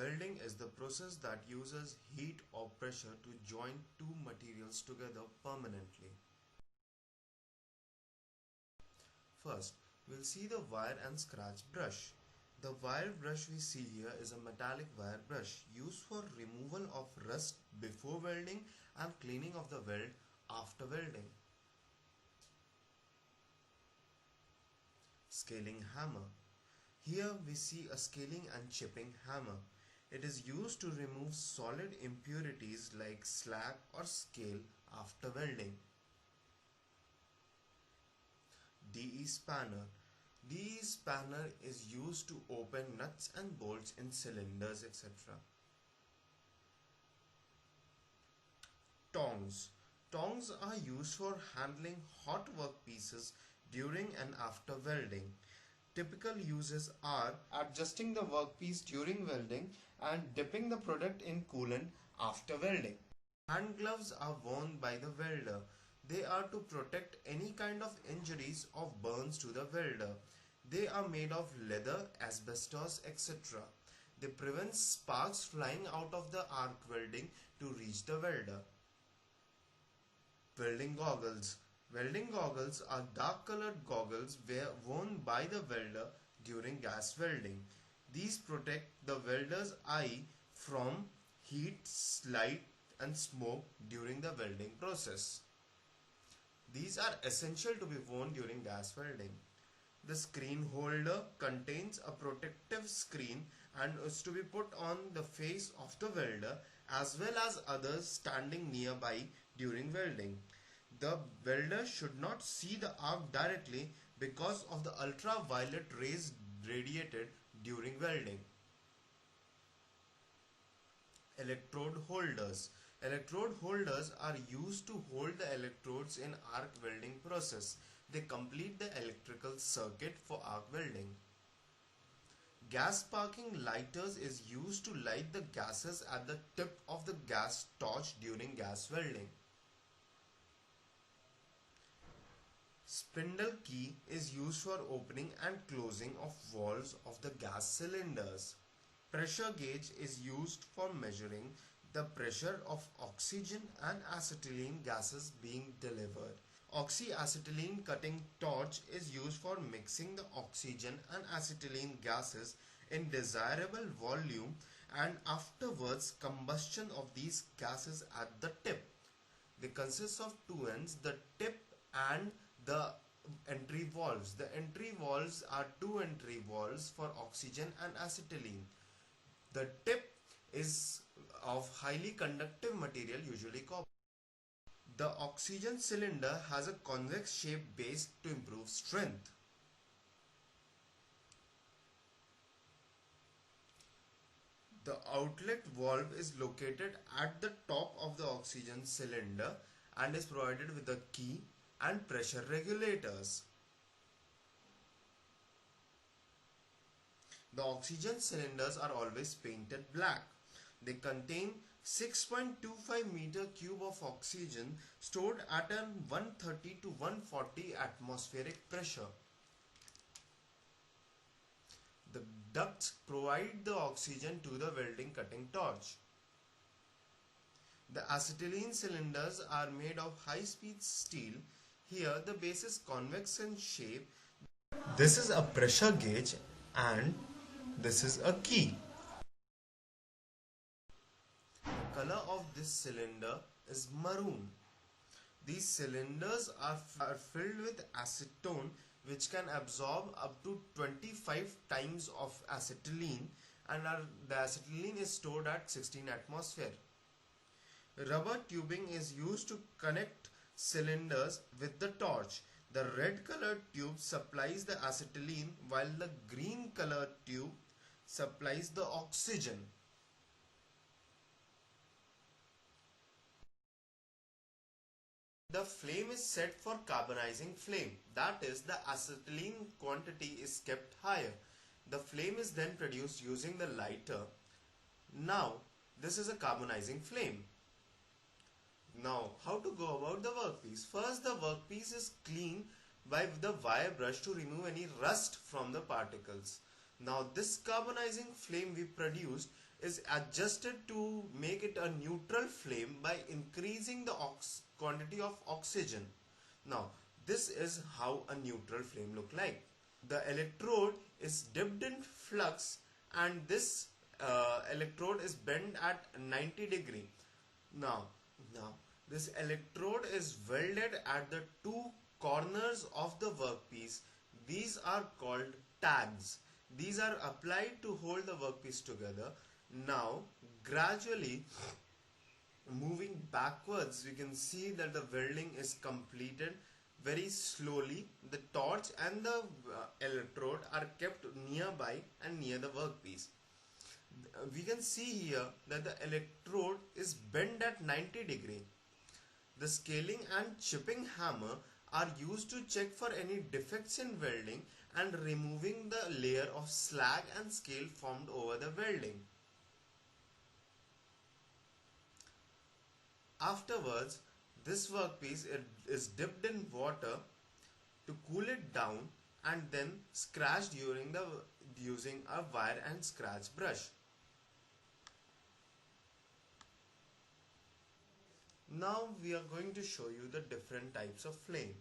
Welding is the process that uses heat or pressure to join two materials together permanently. First, we'll see the wire and scratch brush. The wire brush we see here is a metallic wire brush used for removal of rust before welding and cleaning of the weld after welding. Scaling hammer. Here we see a scaling and chipping hammer. It is used to remove solid impurities like slag or scale after welding. DE spanner. DE spanner is used to open nuts and bolts in cylinders, etc. Tongs. Tongs are used for handling hot workpieces during and after welding. Typical uses are adjusting the workpiece during welding and dipping the product in coolant after welding. Hand gloves are worn by the welder. They are to protect any kind of injuries or burns to the welder. They are made of leather, asbestos, etc. They prevent sparks flying out of the arc welding to reach the welder. Welding goggles. Welding goggles are dark colored goggles worn by the welder during gas welding. These protect the welder's eye from heat, light and smoke during the welding process. These are essential to be worn during gas welding. The screen holder contains a protective screen and is to be put on the face of the welder as well as others standing nearby during welding. The welder should not see the arc directly because of the ultraviolet rays radiated during welding. Electrode holders. Electrode holders are used to hold the electrodes in arc welding process. They complete the electrical circuit for arc welding. Gas sparking lighters is used to light the gases at the tip of the gas torch during gas welding. Spindle key is used for opening and closing of valves of the gas cylinders. Pressure gauge is used for measuring the pressure of oxygen and acetylene gases being delivered. Oxyacetylene cutting torch is used for mixing the oxygen and acetylene gases in desirable volume and afterwards combustion of these gases at the tip. They consist of two ends, the tip and the entry valves. The entry valves are two entry valves for oxygen and acetylene. The tip is of highly conductive material, usually copper. The oxygen cylinder has a convex shaped base to improve strength. The outlet valve is located at the top of the oxygen cylinder and is provided with a key and pressure regulators. The oxygen cylinders are always painted black. They contain 6.25 meter cube of oxygen stored at a 130 to 140 atmospheric pressure. The ducts provide the oxygen to the welding cutting torch. The acetylene cylinders are made of high-speed steel. Here the base is convex in shape. This is a pressure gauge and this is a key. The color of this cylinder is maroon. These cylinders are filled with acetone which can absorb up to 25 times of acetylene and the acetylene is stored at 16 atmosphere. Rubber tubing is used to connect cylinders with the torch. The red colored tube supplies the acetylene while the green colored tube supplies the oxygen. The flame is set for carbonizing flame. That is, the acetylene quantity is kept higher. The flame is then produced using the lighter. Now, this is a carbonizing flame. Now, how to go about the workpiece? First, the workpiece is cleaned by the wire brush to remove any rust from the particles. Now this carbonizing flame we produced is adjusted to make it a neutral flame by increasing the quantity of oxygen. Now this is how a neutral flame look like. The electrode is dipped in flux, and this electrode is bent at 90 degree. Now, now this electrode is welded at the two corners of the workpiece. These are called tags. These are applied to hold the workpiece together. Now, gradually moving backwards, we can see that the welding is completed very slowly. The torch and the electrode are kept nearby and near the workpiece. We can see here that the electrode is bent at 90 degree. The scaling and chipping hammer are used to check for any defects in welding and removing the layer of slag and scale formed over the welding. Afterwards, this workpiece is dipped in water to cool it down and then scratched using a wire and scratch brush. Now we are going to show you the different types of flame.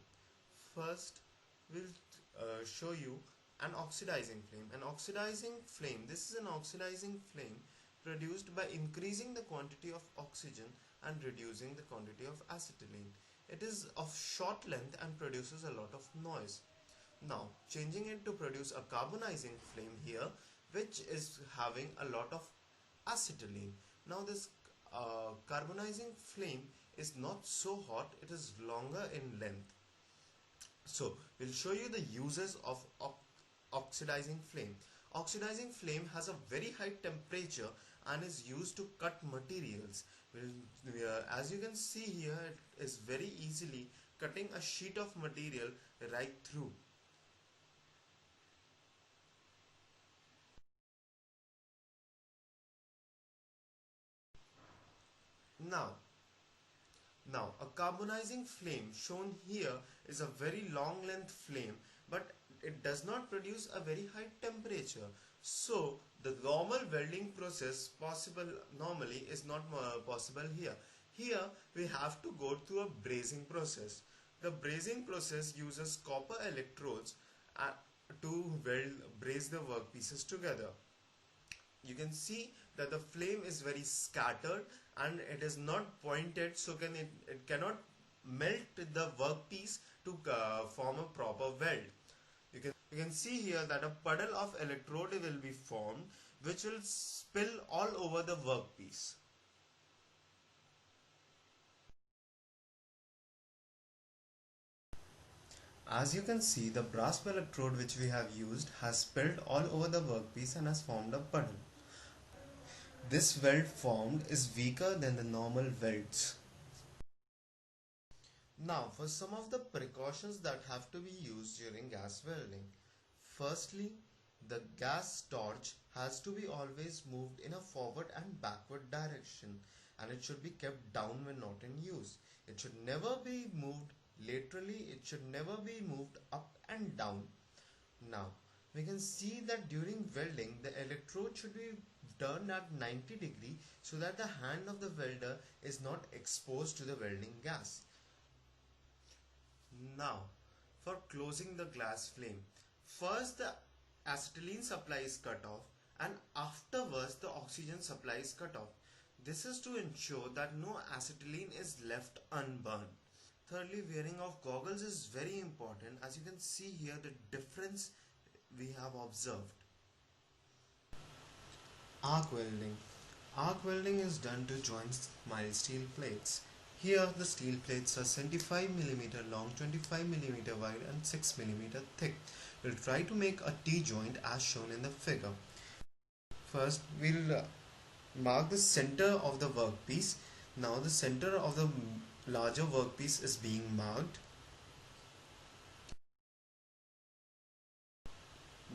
First, we'll show you an oxidizing flame. An oxidizing flame, this is an oxidizing flame produced by increasing the quantity of oxygen and reducing the quantity of acetylene. It is of short length and produces a lot of noise. Now, changing it to produce a carbonizing flame here, which is having a lot of acetylene. Now this carbonizing flame is not so hot, it is longer in length. So we'll show you the uses of oxidizing flame. Oxidizing flame has a very high temperature and is used to cut materials. As you can see here, it is very easily cutting a sheet of material right through. Now, a carbonizing flame shown here is a very long length flame, but it does not produce a very high temperature. So, the normal welding process possible normally is not possible here. Here, we have to go through a brazing process. The brazing process uses copper electrodes to braze the workpieces together. You can see that the flame is very scattered and it is not pointed, so it cannot melt the workpiece to form a proper weld. You can see here that a puddle of electrode will be formed, which will spill all over the workpiece. As you can see, the brass electrode which we have used has spilled all over the workpiece and has formed a puddle. This weld formed is weaker than the normal welds. Now for some of the precautions that have to be used during gas welding. Firstly, the gas torch has to be always moved in a forward and backward direction, and it should be kept down when not in use. It should never be moved laterally, it should never be moved up and down. Now, we can see that during welding, the electrode should be turned at 90 degree so that the hand of the welder is not exposed to the welding gas. Now, for closing the glass flame, first the acetylene supply is cut off and afterwards the oxygen supply is cut off. This is to ensure that no acetylene is left unburned. Thirdly, wearing of goggles is very important. As you can see here, the difference we have observed. Arc welding. Arc welding is done to join mild steel plates. Here the steel plates are 75 mm long, 25 mm wide and 6 mm thick. We'll try to make a T-joint as shown in the figure. First we'll mark the center of the workpiece. Now the center of the larger workpiece is being marked.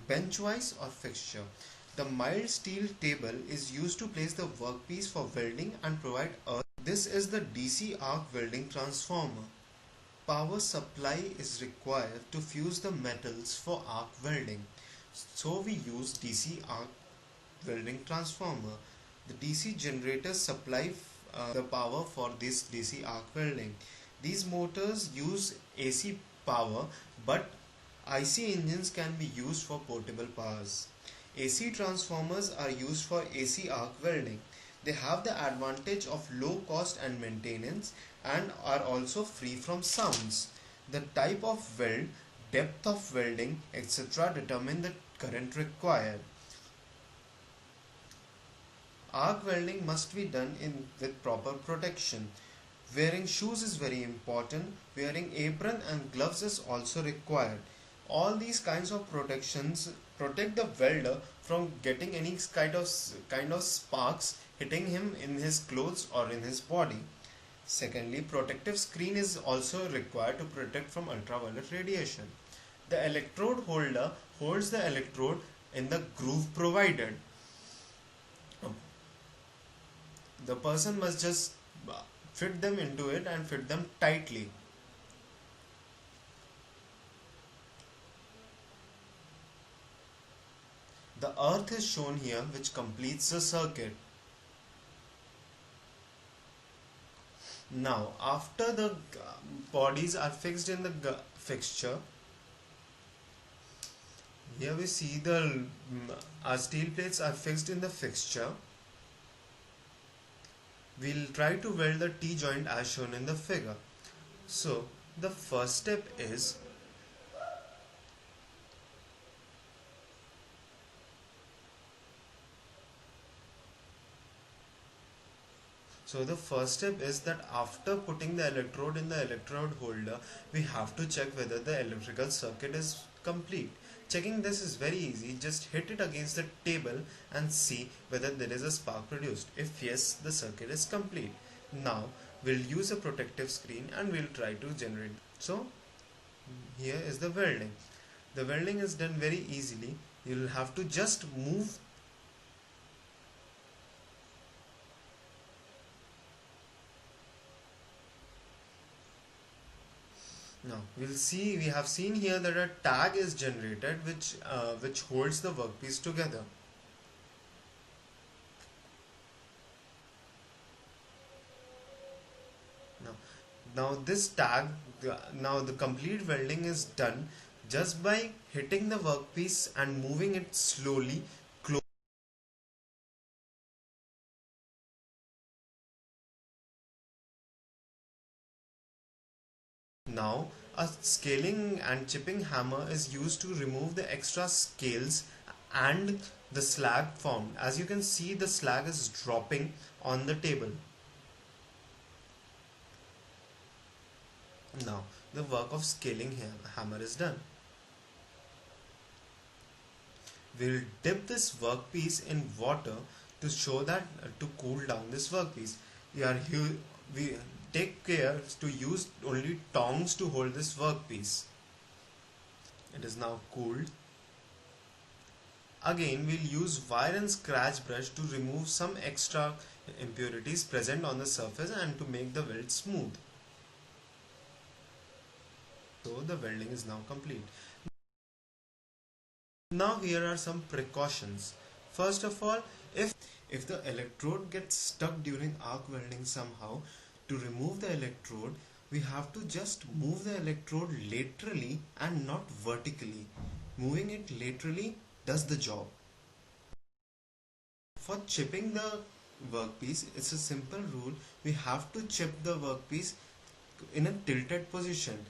Benchwise or fixture. The mild steel table is used to place the workpiece for welding and provide earth. This is the DC arc welding transformer. Power supply is required to fuse the metals for arc welding. So we use DC arc welding transformer. The DC generators supply the power for this DC arc welding. These motors use AC power, but IC engines can be used for portable powers. AC transformers are used for AC arc welding. They have the advantage of low cost and maintenance and are also free from sounds. The type of weld, depth of welding, etc. determine the current required. Arc welding must be done with proper protection. Wearing shoes is very important. Wearing apron and gloves is also required. All these kinds of protections protect the welder from getting any kind of sparks hitting him in his clothes or in his body. Secondly, protective screen is also required to protect from ultraviolet radiation. The electrode holder holds the electrode in the groove provided. The person must just fit them into it and fit them tightly. The earth is shown here, which completes the circuit. Now, after the bodies are fixed in the fixture, here we see our steel plates are fixed in the fixture. We'll try to weld the T-joint as shown in the figure. So, the first step is that after putting the electrode in the electrode holder, we have to check whether the electrical circuit is complete. Checking this is very easy. Just hit it against the table and see whether there is a spark produced. If yes, the circuit is complete. Now we'll use a protective screen and we'll try to generate. So here is the welding. The welding is done very easily. You'll have to just move Now we have seen here that a tag is generated which holds the workpiece together. Now this tag, now the complete welding is done just by hitting the workpiece and moving it slowly close. Now a scaling and chipping hammer is used to remove the extra scales and the slag formed. As you can see, the slag is dropping on the table. Now the work of scaling hammer is done. We'll dip this workpiece in water to show that to cool down this workpiece. We take care to use only tongs to hold this workpiece. It is now cooled. Again, we'll use wire and scratch brush to remove some extra impurities present on the surface and to make the weld smooth. So the welding is now complete. Now here are some precautions. First of all, if the electrode gets stuck during arc welding somehow, to remove the electrode, we have to just move the electrode laterally and not vertically. Moving it laterally does the job. For chipping the workpiece, it's a simple rule. We have to chip the workpiece in a tilted position.